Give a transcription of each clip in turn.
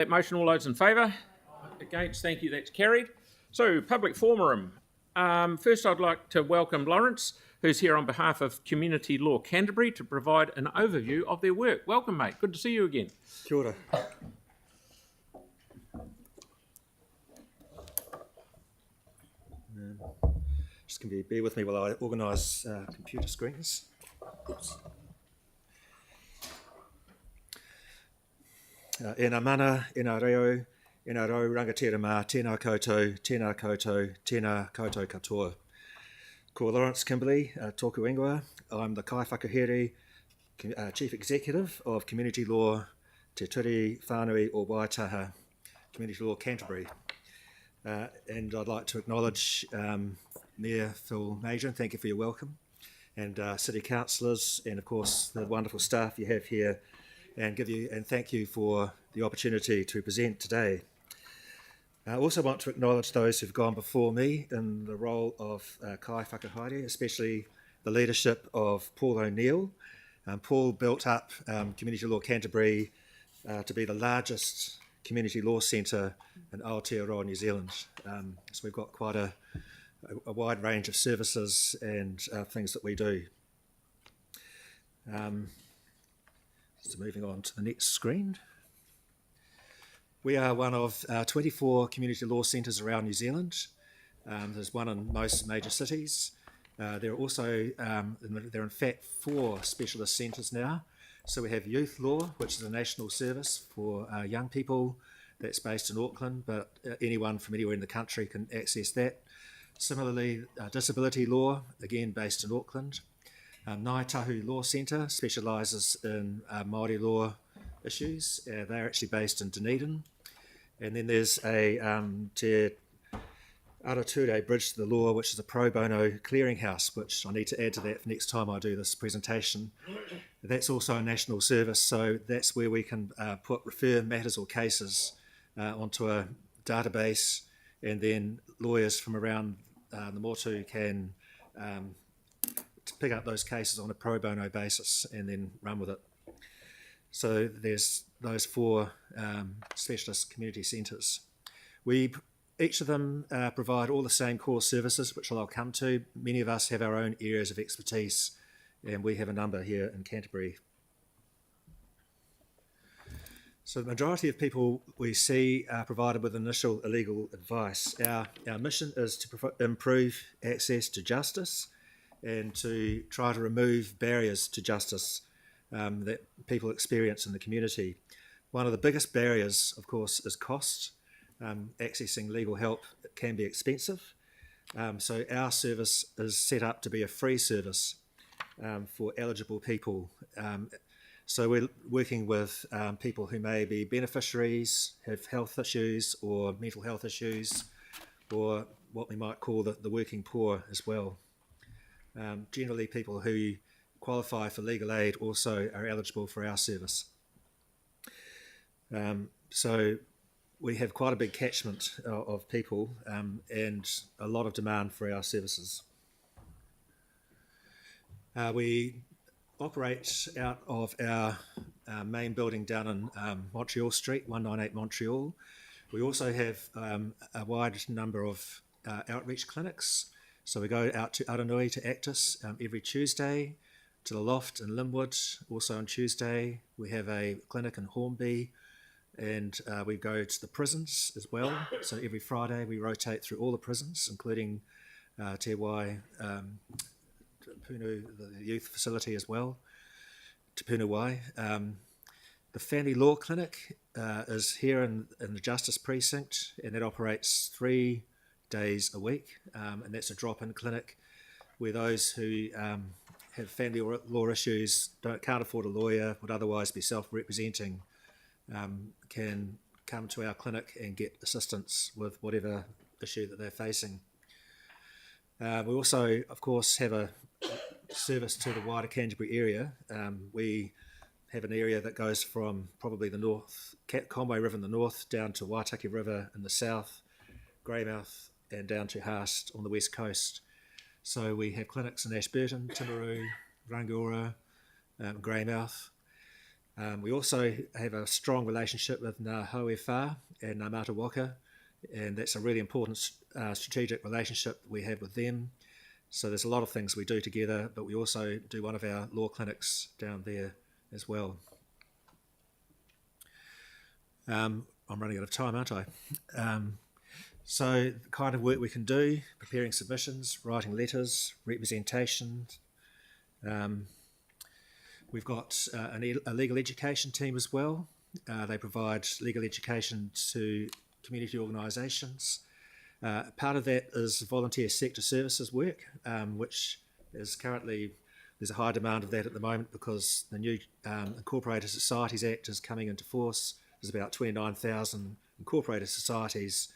That motion, all those in favour? Against, thank you, that's carried. So, public forum. First, I'd like to welcome Lawrence, who's here on behalf of Community Law Canterbury to provide an overview of their work. Welcome, mate. Good to see you again. Kia ora. Just going to bear with me while I organise computer screens. Oops. Ena mana, ena reo, ena rau rangatira mā, tēnā koutou, tēnā koutou, tēnā koutou katoa. Ko Lawrence Kimberley, tōku ingoa. I'm the Kai Whakahere, Chief Executive of Community Law Te Turi Whānui o Waitaha, Community Law Canterbury. And I'd like to acknowledge Mayor Phil Major, thank you for your welcome, and City Councillors, and of course the wonderful staff you have here, and thank you for the opportunity to present today. I also want to acknowledge those who've gone before me in the role of Kai Whakahaere, especially the leadership of Paul O'Neill. Paul built up Community Law Canterbury to be the largest community law centre in Aotearoa, New Zealand. So we've got quite a wide range of services and things that we do. So moving on to the next screen. We are one of 24 community law centres around New Zealand. There's one in most major cities. There are also, there are in fact 4 specialist centres now. So we have youth law, which is a national service for young people that's based in Auckland, but anyone from anywhere in the country can access that. Similarly, disability law, again based in Auckland. Ngāi Tahu Law Centre specialises in Māori law issues. They're actually based in Dunedin. And then there's a Te Arature Bridge to the Law, which is a pro bono clearinghouse, which I need to add to that for next time I do this presentation. That's also a national service, so that's where we can refer matters or cases onto a database, and then lawyers from around the Motu can pick up those cases on a pro bono basis and then run with it. So there's those 4 specialist community centres. Each of them provide all the same core services, which I'll come to. Many of us have our own areas of expertise, and we have a number here in Canterbury. So the majority of people we see are provided with initial legal advice. Our mission is to improve access to justice and to try to remove barriers to justice that people experience in the community. One of the biggest barriers, of course, is cost. Accessing legal help can be expensive. So our service is set up to be a free service for eligible people. So we're working with people who may be beneficiaries, have health issues or mental health issues, or what we might call the working poor as well. Generally, people who qualify for legal aid also are eligible for our service. So we have quite a big catchment of people and a lot of demand for our services. We operate out of our main building down in Montreal Street, 198 Montreal. We also have a wide number of outreach clinics. So we go out to Aranui to Actus every Tuesday, to the Loft in Linwood also on Tuesday. We have a clinic in Hornby, and we go to the prisons as well. So every Friday we rotate through all the prisons, including Te Wai, Punu, the youth facility as well, Te Punu Wai. The Family Law Clinic is here in the Justice Precinct, and that operates 3 days a week, and that's a drop-in clinic where those who have family law issues, can't afford a lawyer, would otherwise be self-representing, can come to our clinic and get assistance with whatever issue that they're facing. We also, of course, have a service to the wider Canterbury area. We have an area that goes from probably the north, Conway River in the north, down to Waitaki River in the south, Greymouth, and down to Haast on the west coast. So we have clinics in Ashburton, Timaru, Rangiora, Greymouth. We also have a strong relationship with Ngā Hauewha and Ngā Matawaka, and that's a really important strategic relationship we have with them. So there's a lot of things we do together, but we also do one of our law clinics down there as well. I'm running out of time, aren't I? So the kind of work we can do: preparing submissions, writing letters, representation. We've got a legal education team as well. They provide legal education to community organisations. Part of that is volunteer sector services work, which is currently, there's a high demand of that at the moment because the new Incorporated Societies Act is coming into force. There's about 29,000 incorporated societies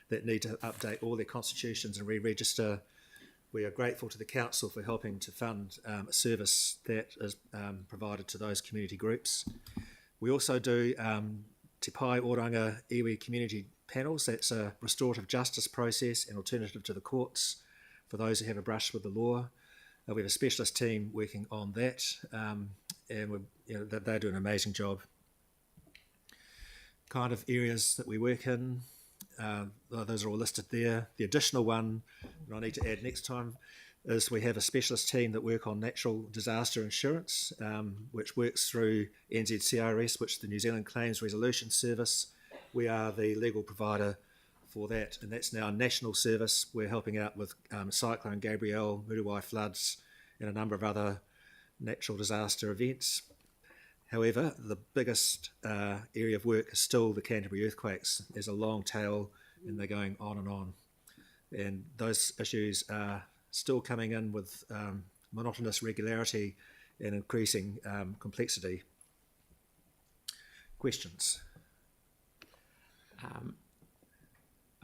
that need to update all their constitutions and re-register. We are grateful to the council for helping to fund a service that is provided to those community groups. We also do Te Pai Oranga Iwi community panels. That's a restorative justice process and alternative to the courts for those who have a brush with the law. We have a specialist team working on that, and they do an amazing job. Kind of areas that we work in, those are all listed there. The additional one that I need to add next time is we have a specialist team that work on natural disaster insurance, which works through NZCRS, which is the New Zealand Claims Resolution Service. We are the legal provider for that, and that's now a national service. We're helping out with Cyclone Gabrielle, Muruwai floods, and a number of other natural disaster events. However, the biggest area of work is still the Canterbury earthquakes. There's a long tail and they're going on and on. And those issues are still coming in with monotonous regularity and increasing complexity. Questions?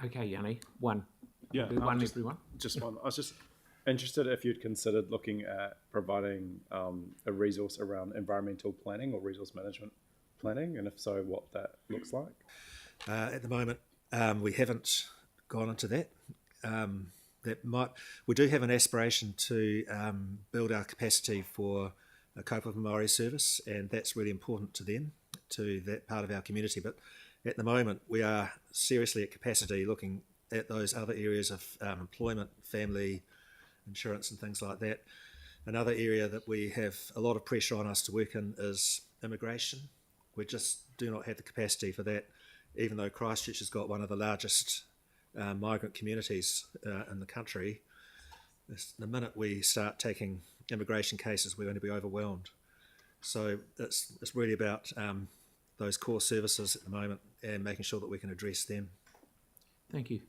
Okay, Yanni, one. Yeah, Do one, everyone. just one. I was just interested if you'd considered looking at providing a resource around environmental planning or resource management planning, and if so, what that looks like. At the moment, we haven't gone into that. We do have an aspiration to build our capacity for a kaupapa Māori service, and that's really important to them, to that part of our community. But at the moment, we are seriously at capacity, looking at those other areas of employment, family, insurance and things like that. Another area that we have a lot of pressure on us to work in is immigration. We just do not have the capacity for that, even though Christchurch has got one of the largest migrant communities in the country. The minute we start taking immigration cases, we're going to be overwhelmed. So it's really about those core services at the moment and making sure that we can address them. Thank you.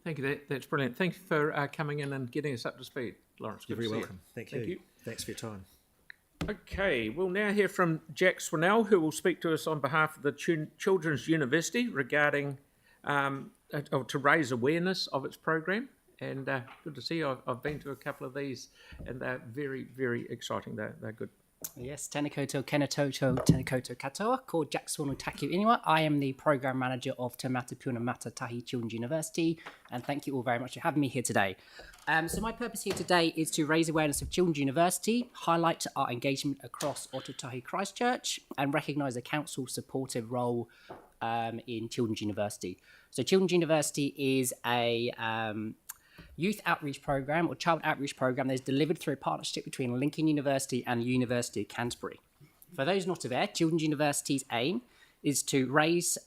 That's brilliant. Thank you for coming in and getting us up to speed, Lawrence. You're Good to very see welcome. you. Thank you. Thanks for your time. Okay, we'll now hear from Jack Swinnell, who will speak to us on behalf of the Children's University regarding to raise awareness of its program. And good to see you. I've been to a couple of these, and they're very, very exciting. They're good. Yes, tēnā koutou, kena toto, tēnā koutou katoa. Ko Jack Swinnell taku ingoa. I am the Program Manager of Te Matapuna Matatahi Children's University, and thank you all very much for having me here today. So my purpose here today is to raise awareness of Children's University, highlight our engagement across Ōtautahi Christchurch, and recognise the council's supportive role in Children's University. So Children's University is a youth outreach program or child outreach program that is delivered through a partnership between Lincoln University and the University of Canterbury. For those not aware, Children's University's aim is to raise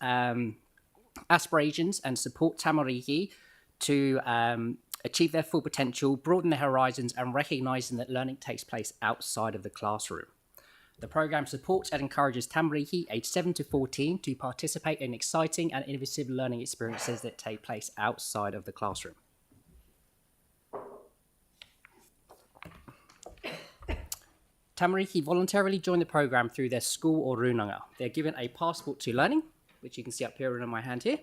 aspirations and support tamariki to achieve their full potential, broaden their horizons, and recognising that learning takes place outside of the classroom. The program supports and encourages tamariki aged 7 to 14 to participate in exciting and innovative learning experiences that take place outside of the classroom. Tamariki voluntarily join the program through their school or runanga. They're given a passport to learning, which you can see up here in my hand here.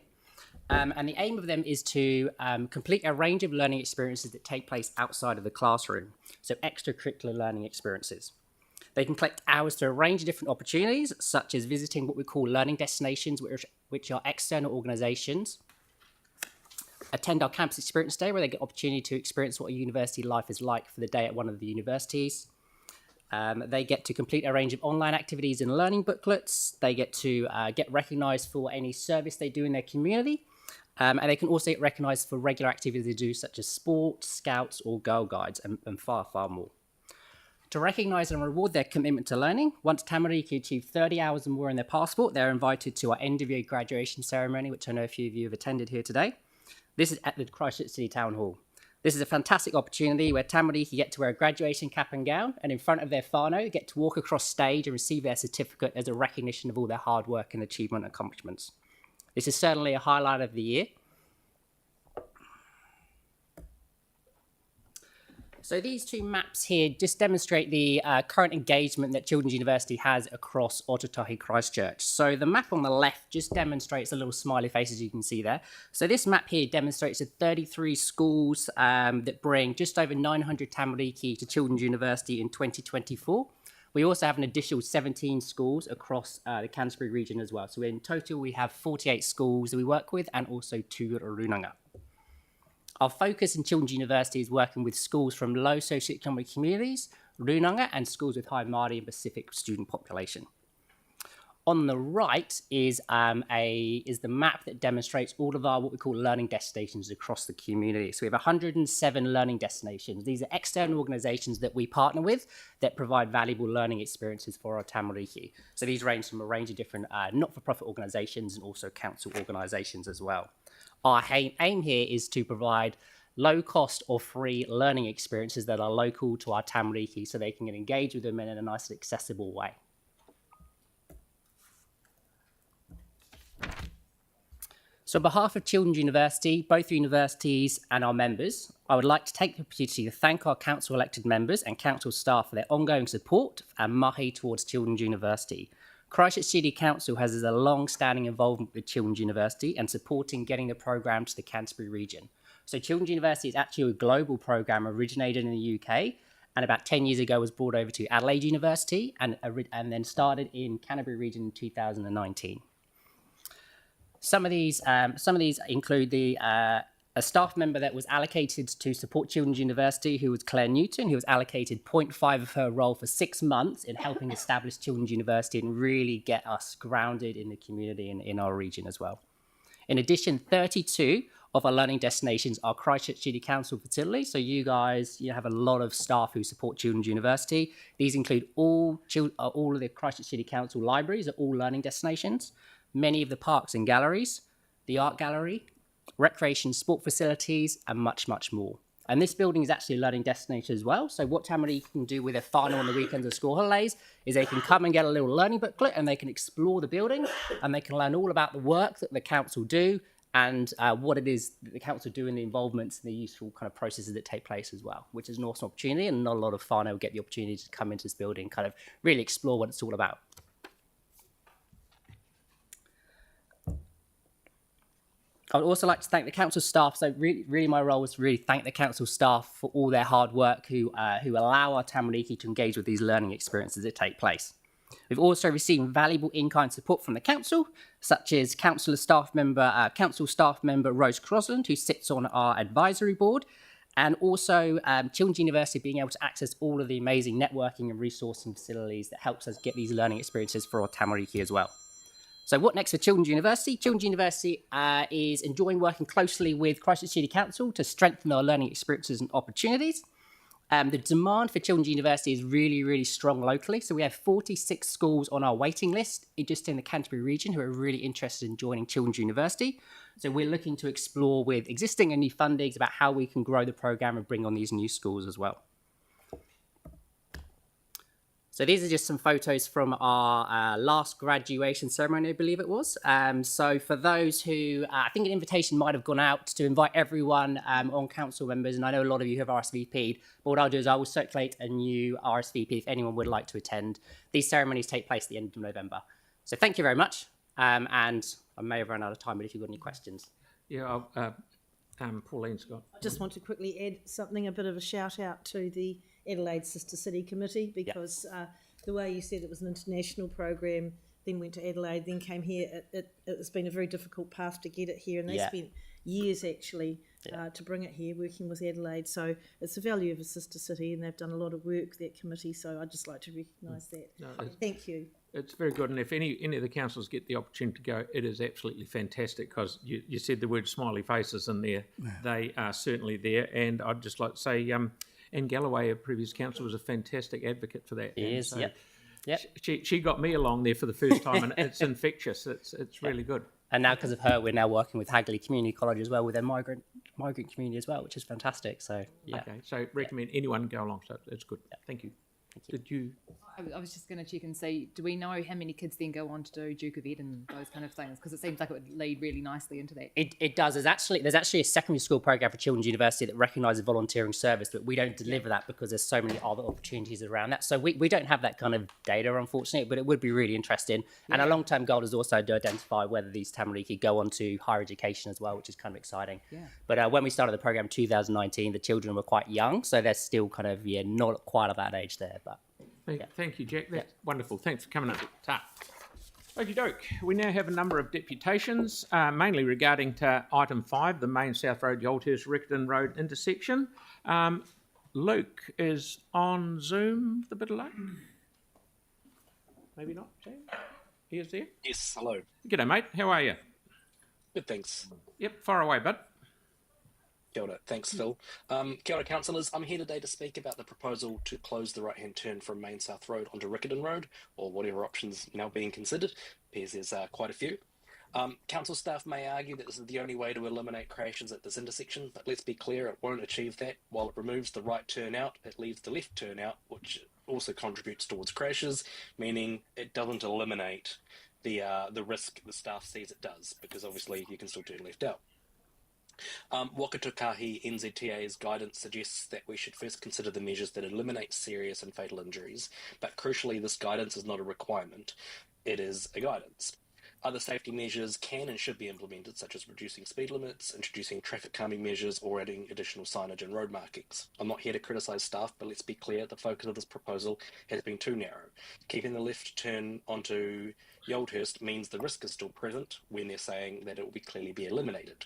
And the aim of them is to complete a range of learning experiences that take place outside of the classroom, so extracurricular learning experiences. They can collect hours through a range of different opportunities, such as visiting what we call learning destinations, which are external organisations, attend our campus experience day, where they get opportunity to experience what a university life is like for the day at one of the universities, They get to complete a range of online activities and learning booklets. They get to get recognised for any service they do in their community. And they can also get recognised for regular activities they do, such as sports, scouts, or Girl Guides, and far, far more. To recognise and reward their commitment to learning, once Tamariki achieve 30 hours or more in their passport, they're invited to our end-of-year graduation ceremony, which I know a few of you have attended here today. This is at the Christchurch City Town Hall. This is a fantastic opportunity where Tamariki get to wear a graduation cap and gown, and in front of their whānau, get to walk across stage and receive their certificate as a recognition of all their hard work and achievement and accomplishments. This is certainly a highlight of the year. So these two maps here just demonstrate the current engagement that Children's University has across Ōtautahi Christchurch. So the map on the left just demonstrates a little smiley face, as you can see there. So this map here demonstrates the 33 schools that bring just over 900 tamariki to Children's University in 2024. We also have an additional 17 schools across the Canterbury region as well. So in total, we have 48 schools that we work with and also 2 runanga. Our focus in Children's University is working with schools from low socioeconomic communities, runanga, and schools with high Māori and Pacific student population. On the right is the map that demonstrates all of our what we call learning destinations across the community. So we have 107 learning destinations. These are external organisations that we partner with that provide valuable learning experiences for our tamariki. So these range from a range of different not-for-profit organisations and also council organisations as well. Our aim here is to provide low-cost or free learning experiences that are local to our tamariki so they can engage with them in a nice and accessible way. So on behalf of Children's University, both universities and our members, I would like to take the opportunity to thank our council elected members and council staff for their ongoing support and mahi towards Children's University. Christchurch City Council has a long-standing involvement with Children's University and supporting getting the programme to the Canterbury region. So Children's University is actually a global programme originated in the UK and about 10 years ago was brought over to Adelaide University and then started in Canterbury region in 2019. Some of these include a staff member that was allocated to support Children's University, who was Claire Newton, who was allocated 0.5 of her role for 6 months in helping establish Children's University and really get us grounded in the community and in our region as well. In addition, 32 of our learning destinations are Christchurch City Council facilities. So you guys, have a lot of staff who support Children's University. These include all of the Christchurch City Council libraries are all learning destinations. Many of the parks and galleries, the art gallery, recreation sport facilities, and much, much more. And this building is actually a learning destination as well. So what tamariki can do with their whānau on the weekends and school holidays is they can come and get a little learning booklet and they can explore the building and they can learn all about the work that the council do and what it is that the council do and the involvements and the useful kind of processes that take place as well, which is an awesome opportunity, and not a lot of whānau get the opportunity to come into this building and kind of really explore what it's all about. I would also like to thank the council staff. So really my role was to really thank the council staff for all their hard work who allow our tamariki to engage with these learning experiences that take place. We've also received valuable in-kind support from the council, such as council staff member Rose Crosland, who sits on our advisory board, and also Children's University being able to access all of the amazing networking and resourcing facilities that helps us get these learning experiences for our tamariki as well. So what next for Children's University? Children's University is enjoying working closely with Christchurch City Council to strengthen our learning experiences and opportunities. The demand for Children's University is really, really strong locally. So we have 46 schools on our waiting list just in the Canterbury region who are really interested in joining Children's University. So we're looking to explore with existing and new fundings about how we can grow the programme and bring on these new schools as well. So these are just some photos from our last graduation ceremony, I believe it was. So for those who, I think an invitation might have gone out to invite everyone on council members, and I know a lot of you have RSVP'd, but what I'll do is I will circulate a new RSVP if anyone would like to attend. These ceremonies take place at the end of November. So thank you very much, and I may have run out of time, but if you've got any questions. Yeah, Pauline's got. I just want to quickly add something, a bit of a shout out to the Adelaide Sister City Committee, because the way you said it was an international program, then went to Adelaide, then came here. It's been a very difficult path to get it here, and they Yeah. spent years actually to bring it here, working with Adelaide. So it's the value of a sister city, and they've done a lot of work, that committee. So I'd just like to recognise that. Thank you. It's very good, and if any of the councillors get the opportunity to go, it is absolutely fantastic, because you said the word smiley faces in there. They are certainly there, and I'd just like to say, Anne Galloway, a previous councillor, was a fantastic advocate for that. He is, yep. She got me along there for the first time, and it's infectious. It's really good. And now, because of her, we're now working with Hagley Community College as well, with their migrant community as well, which is fantastic. So, yeah. Okay, so recommend anyone go along, so it's good. Thank you. Did you? I was just going to check and see, do we know how many kids then go on to do Duke of Ed and those kind of things? Because it seems like it would lead really nicely into that. It does. There's actually a secondary school program for Children's University that recognises volunteering service, but we don't deliver that because there's so many other opportunities around that. So we don't have that kind of data, unfortunately, but it would be really interesting. And a long-term goal is also to identify whether these Tamariki go on to higher education as well, which is kind of exciting. Yeah. But when we started the program in 2019, the children were quite young, so they're still kind of, not quite at that age there, but... Thank you, Jack. That's wonderful. Thanks for coming up. Okie doke. We now have a number of deputations, mainly regarding to item 5, the main South Road, Yolthurst, Riccarton Road intersection. Luke is on Zoom, with a bit of luck. Maybe not, James? He is there? Yes, hello. G'day, mate. How are you? Good, thanks. Yep, far away, bud. Kia ora. Thanks, Phil. Kia ora, councillors. I'm here today to speak about the proposal to close the right-hand turn from Main South Road onto Riccarton Road, or whatever options now being considered. Appears there's quite a few. Council staff may argue that this is the only way to eliminate crashes at this intersection, but let's be clear, it won't achieve that. While it removes the right turn out, it leaves the left turn out, which also contributes towards crashes, meaning it doesn't eliminate the risk the staff sees it does, because obviously you can still turn left out. Wakatukahi NZTA's guidance suggests that we should first consider the measures that eliminate serious and fatal injuries, but crucially this guidance is not a requirement, it is a guidance. Other safety measures can and should be implemented, such as reducing speed limits, introducing traffic calming measures, or adding additional signage and road markings. I'm not here to criticise staff, but let's be clear, the focus of this proposal has been too narrow. Keeping the left turn onto Yolthurst means the risk is still present when they're saying that it will clearly be eliminated.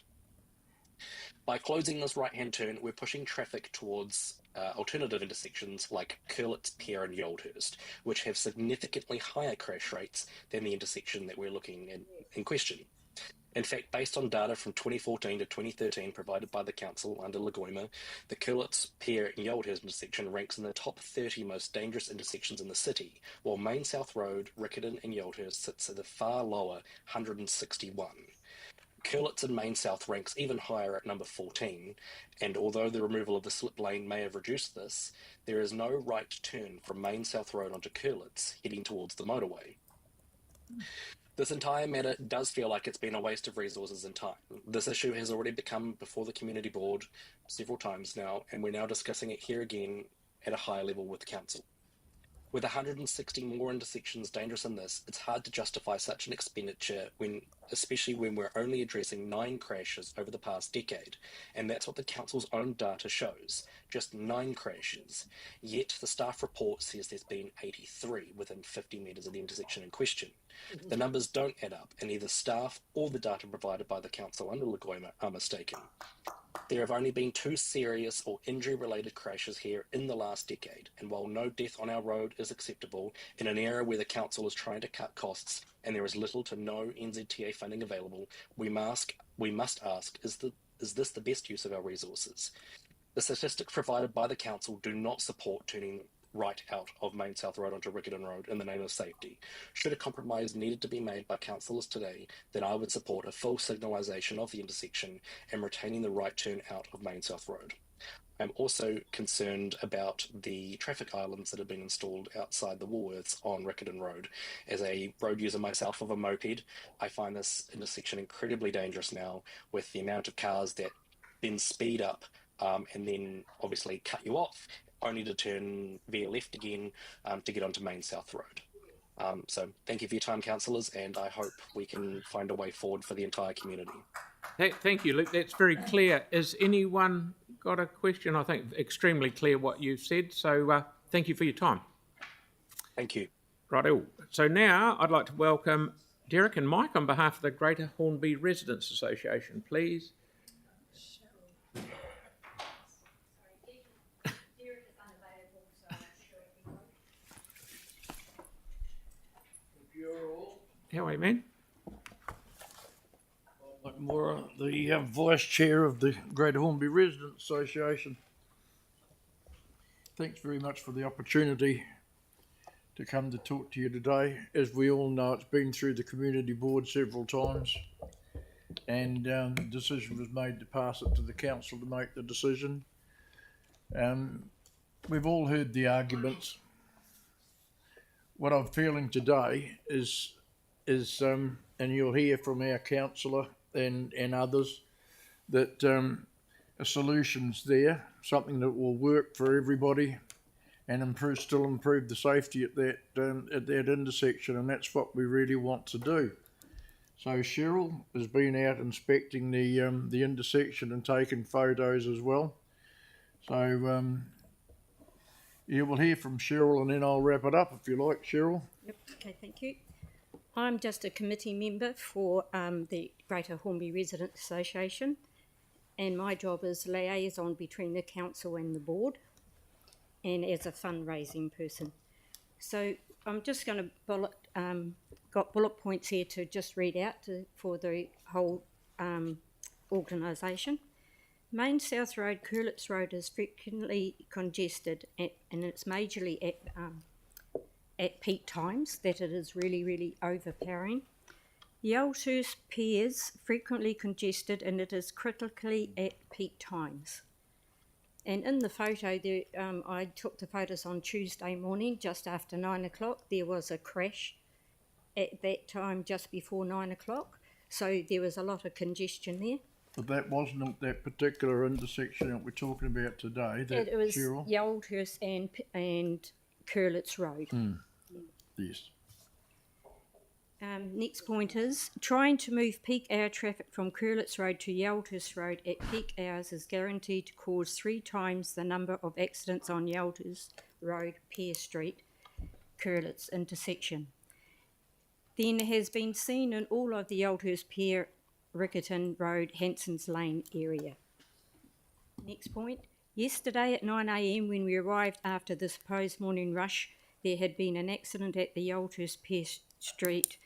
By closing this right-hand turn, we're pushing traffic towards alternative intersections like Curlitz, Pier and Yolthurst, which have significantly higher crash rates than the intersection that we're looking at in question. In fact, based on data from 2014 to 2013 provided by the council under Lagoima, the Curlitz, Pier and Yolthurst intersection ranks in the top 30 most dangerous intersections in the city, while Main South Road, Riccarton and Yolthurst sits at a far lower 161. Curlitz and Main South ranks even higher at number 14, and although the removal of the slip lane may have reduced this, there is no right turn from Main South Road onto Curlitz heading towards the motorway. This entire matter does feel like it's been a waste of resources and time. This issue has already come before the community board several times now, and we're now discussing it here again at a higher level with council. With 160 more intersections dangerous than this, it's hard to justify such an expenditure, especially when we're only addressing 9 crashes over the past decade, and that's what the council's own data shows, just 9 crashes. Yet the staff report says there's been 83 within 50 metres of the intersection in question. The numbers don't add up, and either staff or the data provided by the council under Lagoima are mistaken. There have only been 2 serious or injury-related crashes here in the last decade, and while no death on our road is acceptable, in an era where the council is trying to cut costs and there is little to no NZTA funding available, we must ask, is this the best use of our resources? The statistics provided by the council do not support turning right out of Main South Road onto Riccarton Road in the name of safety. Should a compromise needed to be made by councillors today, then I would support a full signalisation of the intersection and retaining the right turn out of Main South Road. I'm also concerned about the traffic islands that have been installed outside the Woolworths on Riccarton Road. As a road user myself of a moped, I find this intersection incredibly dangerous now with the amount of cars that then speed up and then obviously cut you off, only to turn via left again to get onto Main South Road. So thank you for your time, councillors, and I hope we can find a way forward for the entire community. Thank you, Luke. That's very clear. Has anyone got a question? I think extremely clear what you've said. So thank you for your time. Thank you. Righto. So now I'd like to welcome Derek and Mike on behalf of the Greater Hornby Residents Association, please. How are you, man? Mike Moore, the Vice Chair of the Greater Hornby Residents Association. Thanks very much for the opportunity to come to talk to you today. As we all know, it's been through the community board several times, and the decision was made to pass it to the council to make the decision. We've all heard the arguments. What I'm feeling today is and you'll hear from our councillor and others, that a solution's there, something that will work for everybody and still improve the safety at that intersection, and that's what we really want to do. So Cheryl has been out inspecting the intersection and taking photos as well. So you will hear from Cheryl, and then I'll wrap it up if you like, Cheryl. Yep. Okay, thank you. I'm just a committee member for the Greater Hornby Residents Association, and my job is liaison between the council and the board, and as a fundraising person. So I'm just going to got bullet points here to just read out for the whole organisation. Main South Road, Curlitz Road is frequently congested, and it's majorly at peak times that it is really, really overpowering. Yalthurst Piers frequently congested, and it is critically at peak times. And in the photo, there, I took the photos on Tuesday morning, just after 9 o'clock. There was a crash at that time, just before 9 o'clock. So there was a lot of congestion there. But that wasn't at that particular intersection that we're talking about today, that, It was Cheryl? Yalthurst and Curlitz Road. Yes. Next point is, trying to move peak hour traffic from Curlitz Road to Yalthurst Road at peak hours is guaranteed to cause 3 times the number of accidents on Yalthurst Road, Pear Street, Curlitz intersection. Then has been seen in all of the Yalthurst Pear, Rickerton Road, Hanson's Lane area. Next point, yesterday at 9 a.m. when we arrived after the supposed morning rush, there had been an accident at the Yalthurst Pear Street,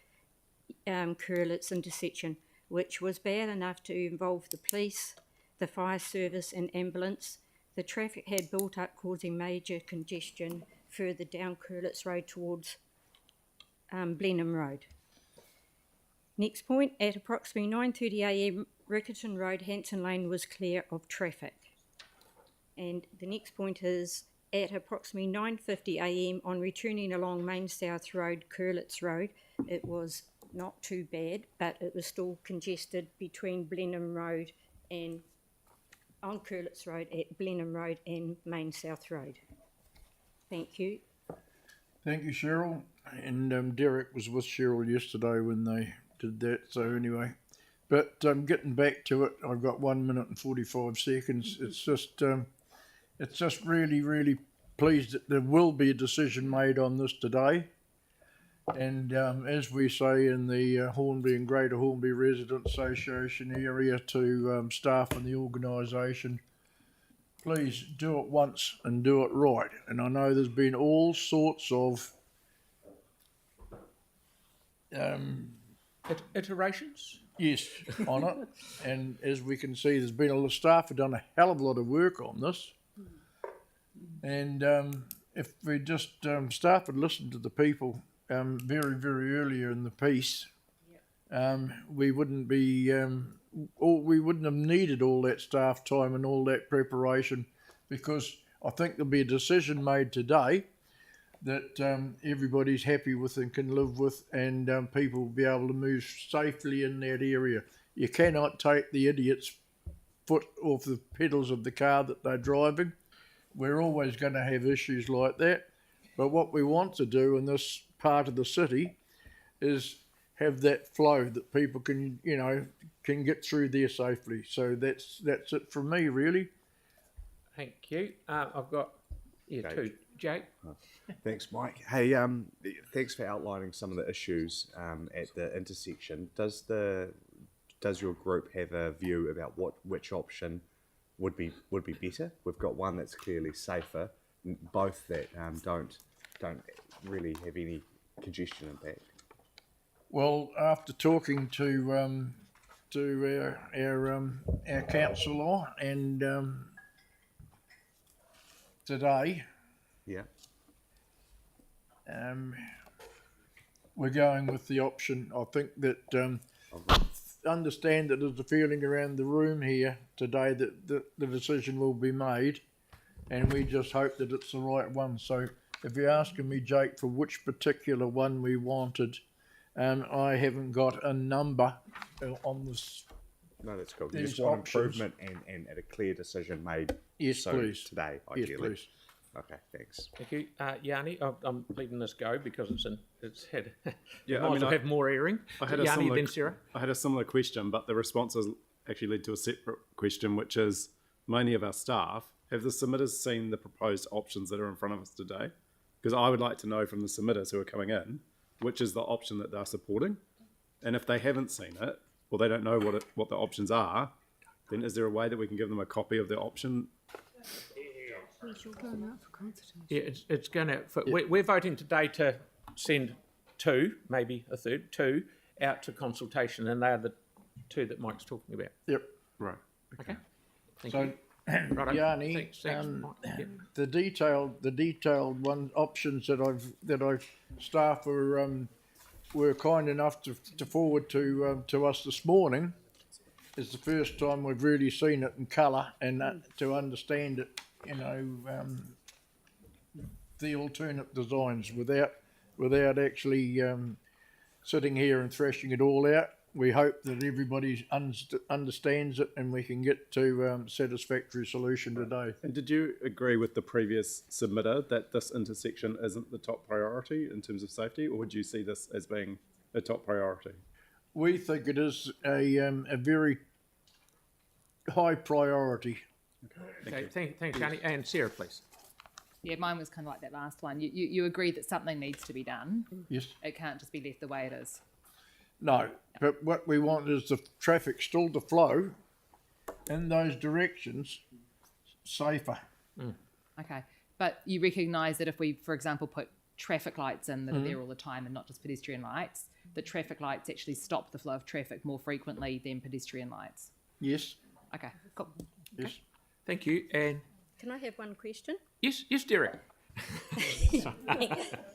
Curlitz intersection, which was bad enough to involve the police, the fire service and ambulance. The traffic had built up, causing major congestion further down Curlitz Road towards Blenheim Road. Next point, at approximately 9:30 a.m, Rickerton Road, Hanson Lane was clear of traffic. And the next point is, at approximately 9:50 a.m. on returning along Main South Road, Curlitz Road, it was not too bad, but it was still congested between Blenheim Road and on Curlitz Road at Blenheim Road and Main South Road. Thank you. Thank you, Cheryl. And Derek was with Cheryl yesterday when they did that. So anyway, but getting back to it, I've got 1 minute and 45 seconds. It's just really, really pleased that there will be a decision made on this today. And as we say in the Hornby and Greater Hornby Resident Association area to staff and the organisation, please do it once and do it right. And I know there's been all sorts of iterations? Yes, on it. And as we can see, there's been a lot of staff have done a hell of a lot of work on this. And if we just staff had listened to the people very, very earlier in the piece, we wouldn't be, we wouldn't have needed all that staff time and all that preparation, because I think there'll be a decision made today that everybody's happy with and can live with, and people will be able to move safely in that area. You cannot take the idiot's foot off the pedals of the car that they're driving. We're always going to have issues like that. But what we want to do in this part of the city is have that flow that people can, you know, can get through there safely. So that's it from me, really. Thank you. I've got two. Jake? Thanks, Mike. Hey, thanks for outlining some of the issues at the intersection. Does your group have a view about which option would be better? We've got one that's clearly safer, both that don't really have any congestion impact. Well, after talking to our councillor and today, Yeah. we're going with the option. I think that understand that there's a feeling around the room here today that the decision will be made, and we just hope that it's the right one. So if you're asking me, Jake, for which particular one we wanted, I haven't got a number on this. No, that's cool. You These just want options. improvement and a clear decision made. Yes, please. Today, Yes, ideally. please. Okay, thanks. Thank you. Yanni, I'm letting this go because it's had, Yeah, might I as mean, well I- have more airing. I had a Yanni, similar- then Sarah. I had a similar question, but the responses actually led to a separate question, which is many of our staff, have the submitters seen the proposed options that are in front of us today? Because I would like to know from the submitters who are coming in, which is the option that they're supporting. And if they haven't seen it, or they don't know what the options are, then is there a way that we can give them a copy of the option? Yeah, it's going to. We're voting today to send two, maybe a third, two out to consultation, and they are the two that Mike's talking about. Yep. Right. Okay. Thank So, you. Righto. Yanni, Thanks, Mike. Yeah. the detailed options that I've staff were kind enough to forward to us this morning is the first time we've really seen it in colour and to understand it, the alternate designs without actually sitting here and thrashing it all out. We hope that everybody understands it and we can get to satisfactory solution today. And did you agree with the previous submitter that this intersection isn't the top priority in terms of safety, or would you see this as being a top priority? We think it is a very high priority. Okay. Thanks, Yanni. And Sarah, please. Yeah, mine was kind of like that last one. You agree that something needs to be done. Yes. It can't just be left the way it is. No, but what we want is the traffic still to flow in those directions safer. Okay. But you recognise that if we, for example, put traffic lights in that are there all the time and not just pedestrian lights, the traffic lights actually stop the flow of traffic more frequently than pedestrian lights. Yes. Okay, cool. Yes. Thank you. And Can I have one question? yes, Derek.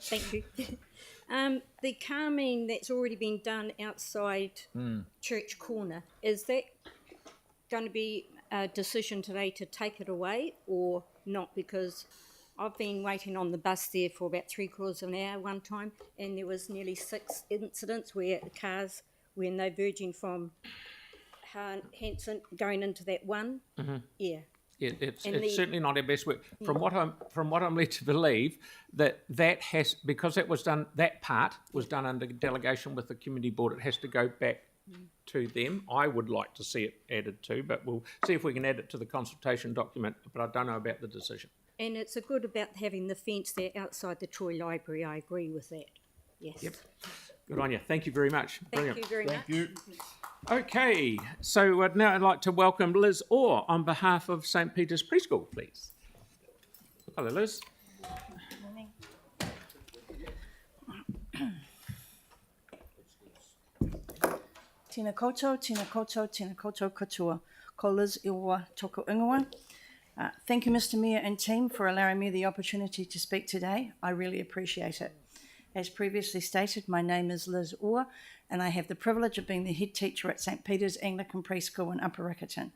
Thank you. The calming that's already been done outside Church Corner, is that going to be a decision today to take it away or not? Because I've been waiting on the bus there for about 3/4 of an hour one time, and there was nearly 6 incidents where the cars, when they're verging from Hanson going into that one, yeah. Yeah, it's And certainly not our best work. From what I'm led to believe, that has, because that part was done under delegation with the community board. It has to go back to them. I would like to see it added to, but we'll see if we can add it to the consultation document. But I don't know about the decision. And it's a good about having the fence there outside the Troy Library. I agree with that. Yes. Yep. Good on you. Thank you very much. Brilliant. Thank you very much. Thank you. Okay, so now I'd like to welcome Liz Orr on behalf of St Peter's Preschool, please. Hello, Liz. Tēnā koutou, tēnā koutou, tēnā koutou katoa. Ko Liz Orr toko ingoa. Thank you, Mr Mayor and team, for allowing me the opportunity to speak today. I really appreciate it. As previously stated, my name is Liz Orr, and I have the privilege of being the head teacher at St Peter's Anglican Preschool in Upper Riccarton.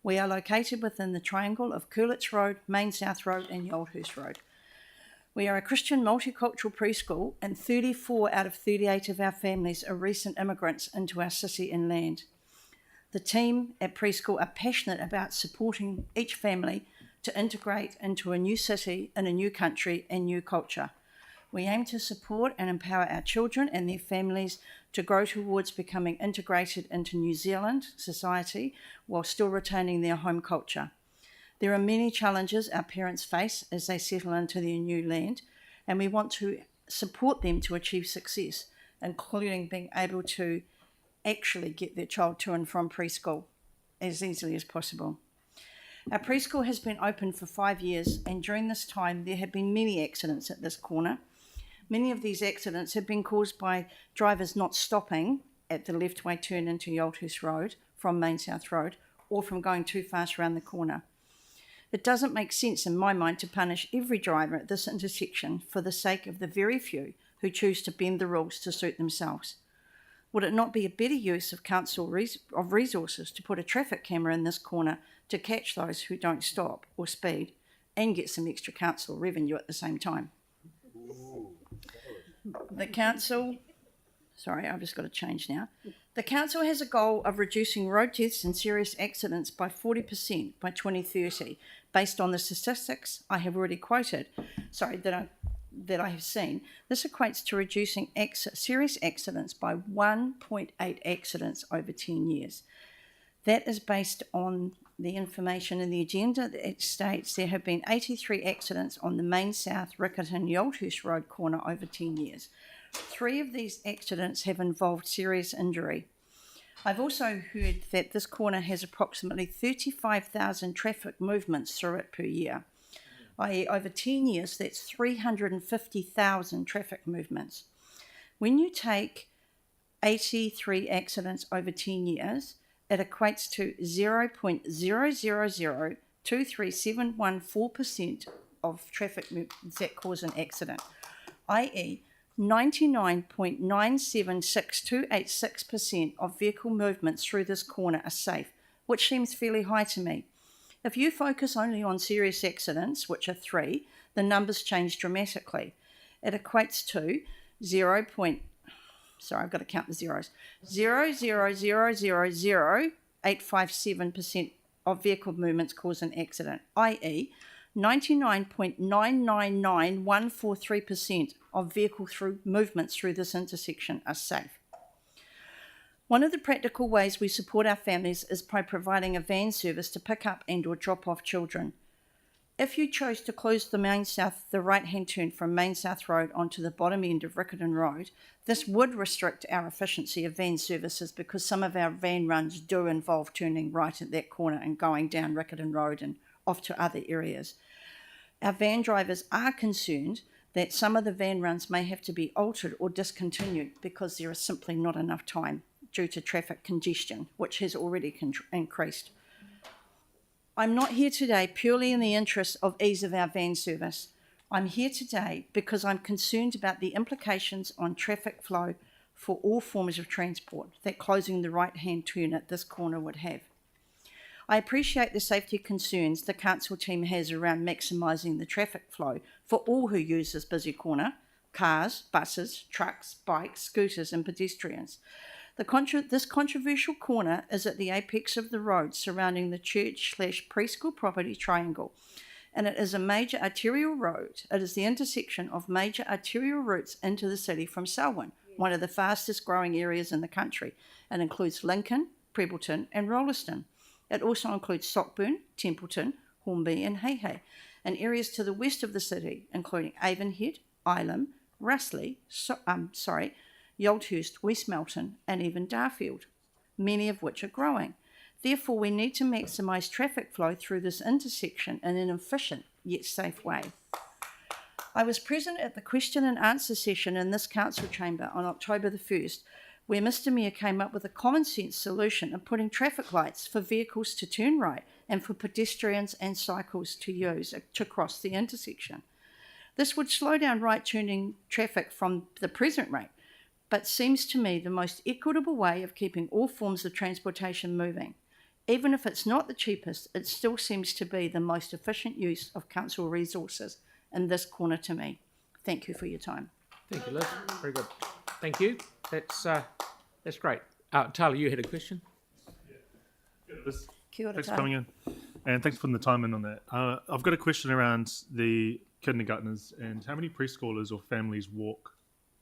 We are located within the triangle of Curlitz Road, Main South Road and Yoldhurst Road. We are a Christian multicultural preschool, and 34 out of 38 of our families are recent immigrants into our city and land. The team at preschool are passionate about supporting each family to integrate into a new city, in a new country and new culture. We aim to support and empower our children and their families to grow towards becoming integrated into New Zealand society while still retaining their home culture. There are many challenges our parents face as they settle into their new land, and we want to support them to achieve success, including being able to actually get their child to and from preschool as easily as possible. Our preschool has been open for 5 years, and during this time there have been many accidents at this corner. Many of these accidents have been caused by drivers not stopping at the left-way turn into Yaldhurst Road from Main South Road, or from going too fast around the corner. It doesn't make sense in my mind to punish every driver at this intersection for the sake of the very few who choose to bend the rules to suit themselves. Would it not be a better use of council resources to put a traffic camera in this corner to catch those who don't stop or speed and get some extra council revenue at the same time? The council... Sorry, I've just got to change now. The council has a goal of reducing road deaths and serious accidents by 40% by 2030, based on the statistics I have already quoted. That I have seen. This equates to reducing serious accidents by 1.8 accidents over 10 years. That is based on the information in the agenda. It states there have been 83 accidents on the Main South Riccarton Yaldhurst Road corner over 10 years. 3 of these accidents have involved serious injury. I've also heard that this corner has approximately 35,000 traffic movements through it per year. I.e., over 10 years, that's 350,000 traffic movements. When you take 83 accidents over 10 years, it equates to 0.000237114% of traffic movements that cause an accident, i.e., 99.97626% of vehicle movements through this corner are safe, which seems fairly high to me. If you focus only on serious accidents, which are 3, the numbers change dramatically. It equates to 0.0000857% of vehicle movements cause an accident, i.e. 99.999143% of vehicle movements through this intersection are safe. One of the practical ways we support our families is by providing a van service to pick up and or drop off children. If you chose to close the right-hand turn from Main South Road onto the bottom end of Riccarton Road, this would restrict our efficiency of van services because some of our van runs do involve turning right at that corner and going down Riccarton Road and off to other areas. Our van drivers are concerned that some of the van runs may have to be altered or discontinued because there is simply not enough time due to traffic congestion, which has already increased. I'm not here today purely in the interest of ease of our van service. I'm here today because I'm concerned about the implications on traffic flow for all forms of transport that closing the right-hand turn at this corner would have. I appreciate the safety concerns the council team has around maximising the traffic flow for all who use this busy corner: cars, buses, trucks, bikes, scooters and pedestrians. This controversial corner is at the apex of the road surrounding the church/preschool property triangle, and it is a major arterial road. It is the intersection of major arterial routes into the city from Selwyn, one of the fastest growing areas in the country, and includes Lincoln, Prebleton and Rolleston. It also includes Sockburn, Templeton, Hornby and Hei, and areas to the west of the city, including Avonhead, Ilam, Russley, Yaldhurst, West Melton and even Darfield, many of which are growing. Therefore, we need to maximise traffic flow through this intersection in an efficient yet safe way. I was present at the question and answer session in this council chamber on October the 1st, where Mr Mayor came up with a common sense solution of putting traffic lights for vehicles to turn right and for pedestrians and cycles to use to cross the intersection. This would slow down right turning traffic from the present rate, but seems to me the most equitable way of keeping all forms of transportation moving. Even if it's not the cheapest, it still seems to be the most efficient use of council resources in this corner to me. Thank you for your time. Thank you, Liz. Very good. Thank you. That's great. Tyler, you had a question? Kia ora, Thanks for Tyler. coming in. And thanks for putting the time in on that. I've got a question around the kindergartners and how many preschoolers or families walk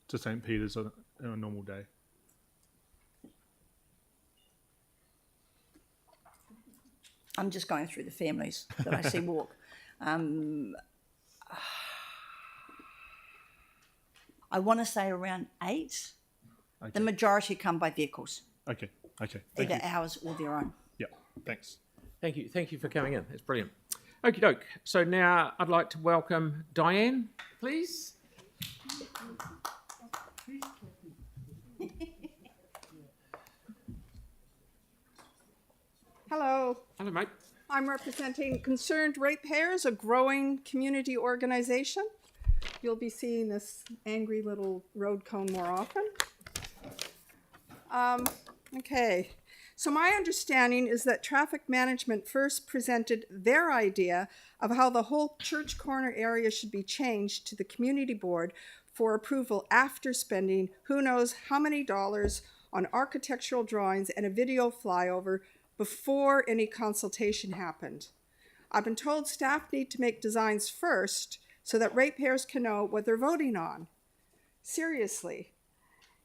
to St. Peter's on a normal day? I'm just going through the families that I see walk. I want to say around 8. Okay. The majority come by vehicles, Okay. Okay. Thank either you. ours or their own. Yeah. Thanks. Thank you. Thank you for coming in. That's brilliant. Okie doke. So now I'd like to welcome Diane, please. Hello, Hello, mate. I'm representing Concerned Ratepayers, a growing community organization. You'll be seeing this angry little road cone more often. Okay, so my understanding is that traffic management first presented their idea of how the whole Church Corner area should be changed to the community board for approval after spending who knows how many dollars on architectural drawings and a video flyover before any consultation happened. I've been told staff need to make designs first so that ratepayers can know what they're voting on. Seriously.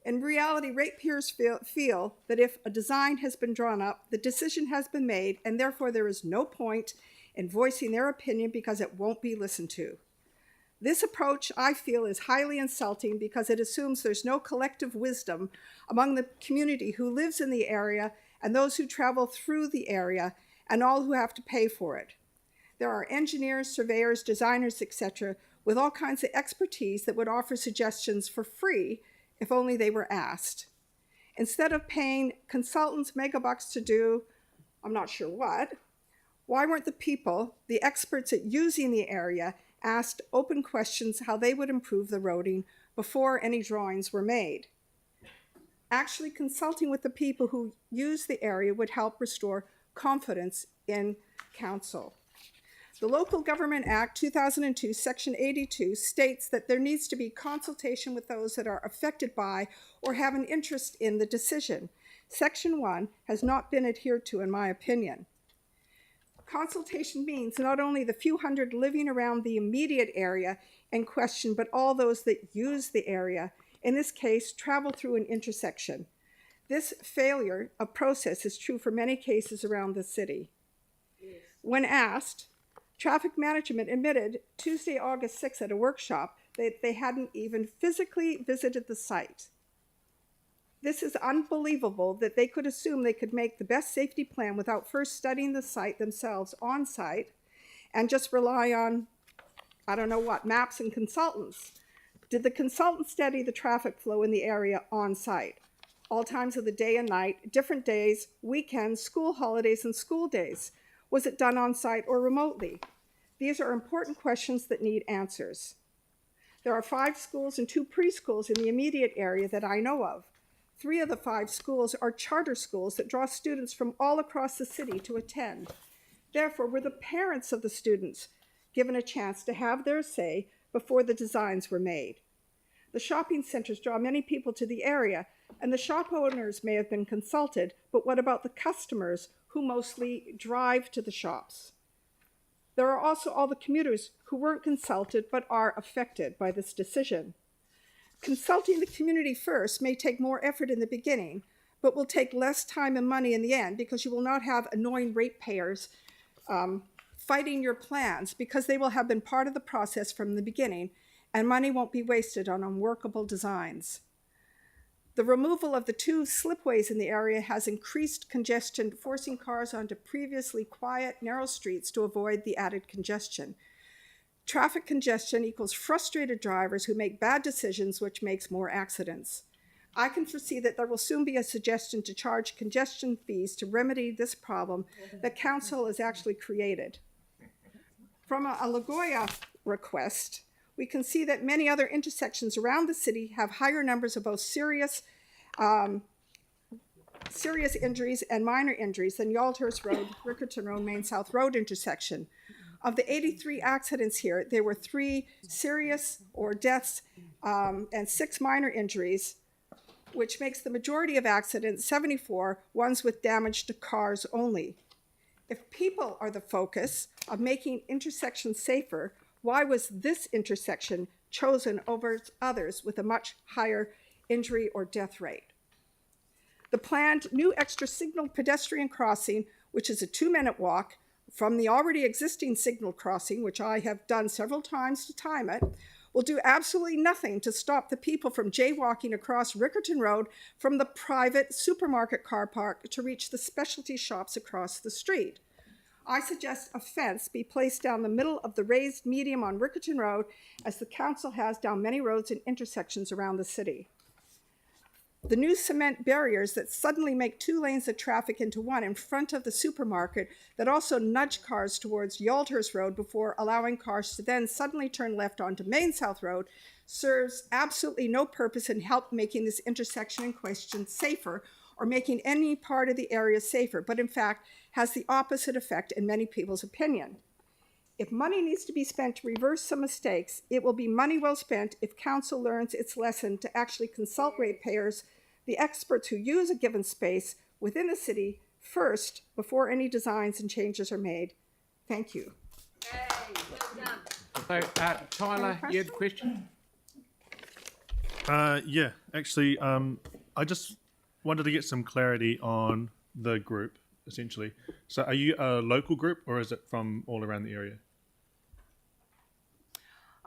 In reality, ratepayers feel that if a design has been drawn up, the decision has been made, and therefore there is no point in voicing their opinion because it won't be listened to. This approach, I feel, is highly insulting because it assumes there's no collective wisdom among the community who lives in the area and those who travel through the area and all who have to pay for it. There are engineers, surveyors, designers, etc., with all kinds of expertise that would offer suggestions for free if only they were asked. Instead of paying consultants megabucks to do, I'm not sure what, why weren't the people, the experts at using the area, asked open questions how they would improve the roading before any drawings were made? Actually consulting with the people who use the area would help restore confidence in council. The Local Government Act 2002, Section 82, states that there needs to be consultation with those that are affected by or have an interest in the decision. Section 1 has not been adhered to, in my opinion. Consultation means not only the few hundred living around the immediate area in question, but all those that use the area, in this case, travel through an intersection. This failure of process is true for many cases around the city. Yes. When asked, Traffic Management admitted Tuesday, August 6th at a workshop that they hadn't even physically visited the site. This is unbelievable that they could assume they could make the best safety plan without first studying the site themselves on site and just rely on, I don't know what, maps and consultants. Did the consultant study the traffic flow in the area on site? All times of the day and night, different days, weekends, school holidays, and school days. Was it done on site or remotely? These are important questions that need answers. There are 5 schools and 2 preschools in the immediate area that I know of. 3 of the 5 schools are charter schools that draw students from all across the city to attend. Therefore, were the parents of the students given a chance to have their say before the designs were made? The shopping centers draw many people to the area, and the shop owners may have been consulted, but what about the customers who mostly drive to the shops? There are also all the commuters who weren't consulted but are affected by this decision. Consulting the community first may take more effort in the beginning, but will take less time and money in the end because you will not have annoying ratepayers fighting your plans because they will have been part of the process from the beginning, and money won't be wasted on unworkable designs. The removal of the 2 slipways in the area has increased congestion, forcing cars onto previously quiet, narrow streets to avoid the added congestion. Traffic congestion equals frustrated drivers who make bad decisions, which makes more accidents. I can foresee that there will soon be a suggestion to charge congestion fees to remedy this problem that council has actually created. From a LaGoya request, we can see that many other intersections around the city have higher numbers of both serious injuries and minor injuries than Yaldhurst Road, Rickerton Road, Main South Road intersection. Of the 83 accidents here, there were 3 serious or deaths and 6 minor injuries, which makes the majority of accidents, 74, ones with damage to cars only. If people are the focus of making intersections safer, why was this intersection chosen over others with a much higher injury or death rate? The planned new extra signal pedestrian crossing which is a 2-minute walk from the already existing signal crossing, which I have done several times to time it, will do absolutely nothing to stop the people from jaywalking across Rickerton Road from the private supermarket car park to reach the specialty shops across the street. I suggest a fence be placed down the middle of the raised median on Rickerton Road, as the council has down many roads and intersections around the city. The new cement barriers that suddenly make 2 lanes of traffic into one in front of the supermarket that also nudge cars towards Yaldhurst Road before allowing cars to then suddenly turn left onto Main South Road serves absolutely no purpose in help making this intersection in question safer or making any part of the area safer, but in fact has the opposite effect in many people's opinion. If money needs to be spent to reverse some mistakes, it will be money well spent if council learns its lesson to actually consult ratepayers, the experts who use a given space within the city first before any designs and changes are made. Thank you. So, Tyler, you had a question? Yeah, actually, I just wanted to get some clarity on the group, essentially. So are you a local group, or is it from all around the area?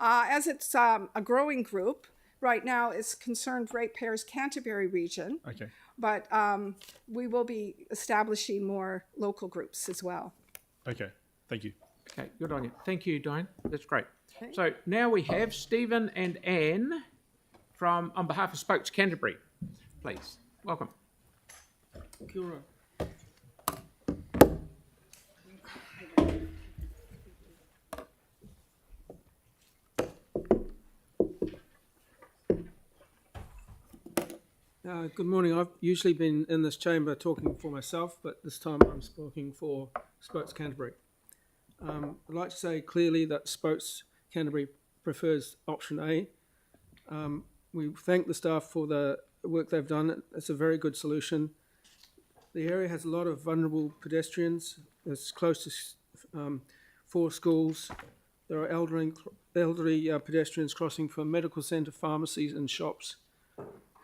As it's a growing group, right now it's concerned ratepayers Canterbury region, Okay. but we will be establishing more local groups as well. Okay, thank you. Okay, good on you. Thank you, Diane. That's great. So now we have Stephen and Anne on behalf of Spokes Canterbury. Please, welcome. Kia ora. Good morning. I've usually been in this chamber talking for myself, but this time I'm speaking for Spokes Canterbury. I'd like to say clearly that Spokes Canterbury prefers option A. We thank the staff for the work they've done. It's a very good solution. The area has a lot of vulnerable pedestrians. It's close to 4 schools. There are elderly pedestrians crossing from medical centre, pharmacies and shops.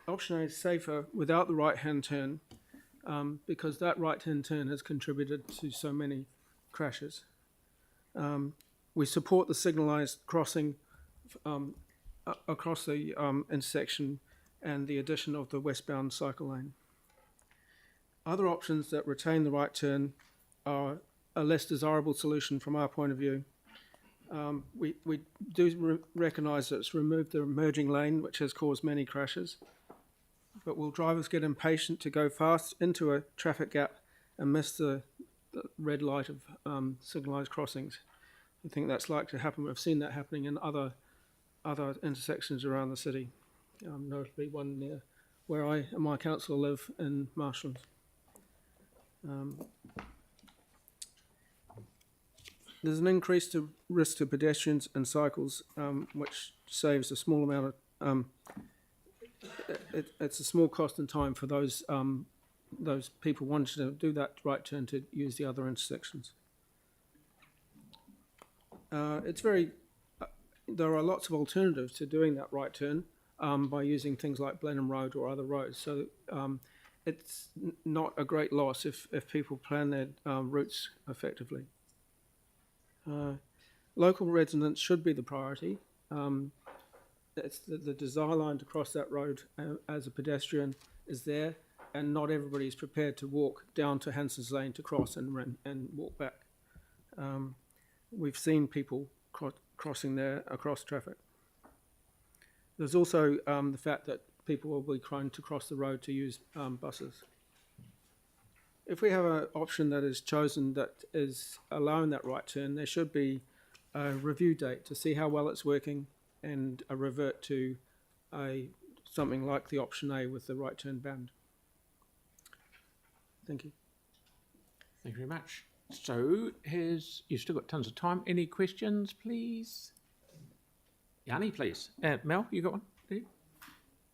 Option A is safer without the right-hand turn because that right-hand turn has contributed to so many crashes. We support the signalised crossing across the intersection and the addition of the westbound cycle lane. Other options that retain the right turn are a less desirable solution from our point of view. We do recognise that it's removed the emerging lane, which has caused many crashes. But will drivers get impatient to go fast into a traffic gap and miss the red light of signalised crossings? I think that's likely to happen. We've seen that happening in other intersections around the city, notably one near where I and my council live in Marshlands. There's an increased risk to pedestrians and cycles, which saves a small amount of it's a small cost and time for those people wanting to do that right turn to use the other intersections. There are lots of alternatives to doing that right turn by using things like Blenheim Road or other roads. So it's not a great loss if people plan their routes effectively. Local residents should be the priority. It's the desire line to cross that road as a pedestrian is there, and not everybody is prepared to walk down to Hanson's Lane to cross and walk back. We've seen people crossing there across traffic. There's also the fact that people will be trying to cross the road to use buses. If we have an option that is chosen that is allowing that right turn, there should be a review date to see how well it's working and a revert to something like the option A with the right turn band. Thank you. Thank you very much. So, you've still got tons of time. Any questions, please? Yanni, please. Mel, you got one? Do you?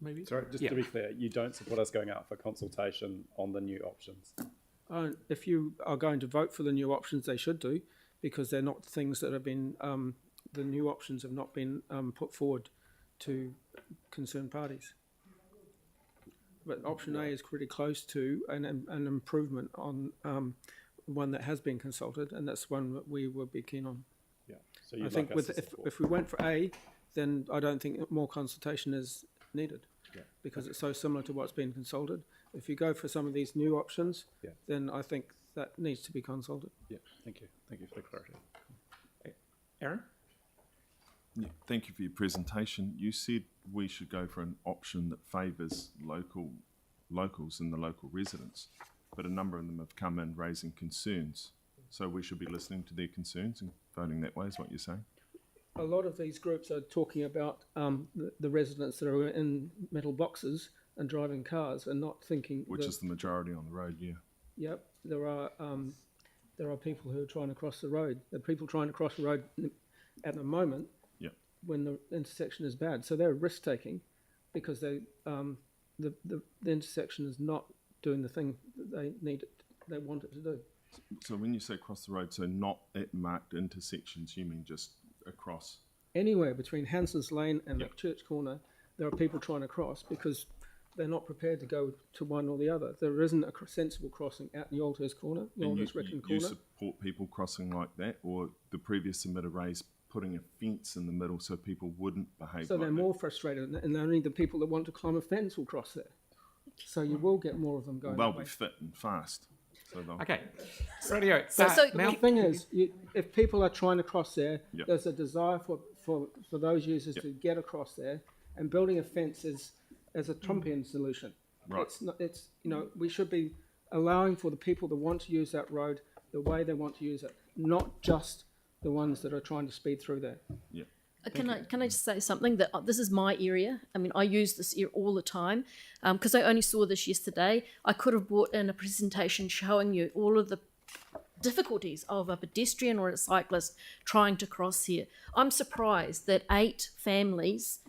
Maybe. Sorry, just to be clear, you don't support us going out for consultation on the new options? If you are going to vote for the new options, they should do, because they're not things that have been, the new options have not been put forward to concerned parties. But option A is pretty close to an improvement on one that has been consulted, and that's one that we would be keen on. Yeah. So I you'd think like us with to if, support. if we went for A, then I don't think more consultation is needed. Yeah. Because it's so similar to what's been consulted. If you go for some of these new options, Yeah. then I think that needs to be consulted. Yeah. Thank you. Thank you for the clarity. Aaron? Yeah, thank you for your presentation. You said we should go for an option that favours locals and the local residents, but a number of them have come in raising concerns. So we should be listening to their concerns and voting that way, is what you're saying? A lot of these groups are talking about the residents that are in metal boxes and driving cars and not thinking. Which is the majority on the road, yeah. Yep, there are people who are trying to cross the road. There are people trying to cross the road at the moment. Yep. When the intersection is bad, so they're risk taking because the intersection is not doing the thing that they want it to do. So when you say cross the road, so not at marked intersections, you mean just across? Anywhere between Hanson's Lane and the Church Corner, there are people trying to cross because they're not prepared to go to one or the other. There isn't a sensible crossing at Yolters Corner, Yolters Reckon Corner. You support people crossing like that, or the previous submitter raised putting a fence in the middle so people wouldn't behave So like they're more frustrated, and only the people that want to climb a fence will cross there. So you will get more of them going. They'll that way. be fit and fast. So they'll Okay. Radio. Now, the thing is, if people are trying to cross there, Yep. there's a desire for those users to get across there, and building a fence is a Trumpian solution. Right. It's not. It's we should be allowing for the people that want to use that road the way they want to use it, not just the ones that are trying to speed through there. Yeah. Can I just say something that this is my area? I mean, I use this area all the time because I only saw this yesterday. I could have brought in a presentation showing you all of the difficulties of a pedestrian or a cyclist trying to cross here. I'm surprised that 8 families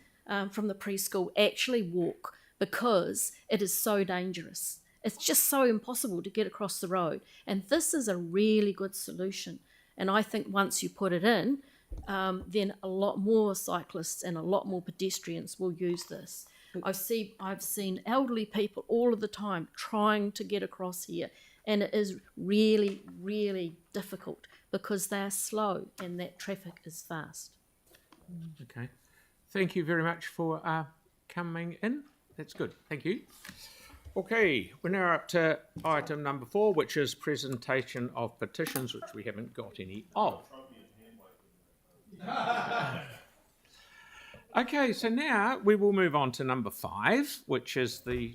from the preschool actually walk because it is so dangerous. It's just so impossible to get across the road. And this is a really good solution. And I think once you put it in, then a lot more cyclists and a lot more pedestrians will use this. I've seen elderly people all of the time trying to get across here, and it is really, really difficult because they're slow and that traffic is fast. Okay. Thank you very much for coming in. That's good. Thank you. Okay, we're now up to item number 4, which is presentation of petitions, which we haven't got any of. Okay, so now we will move on to number 5, which is the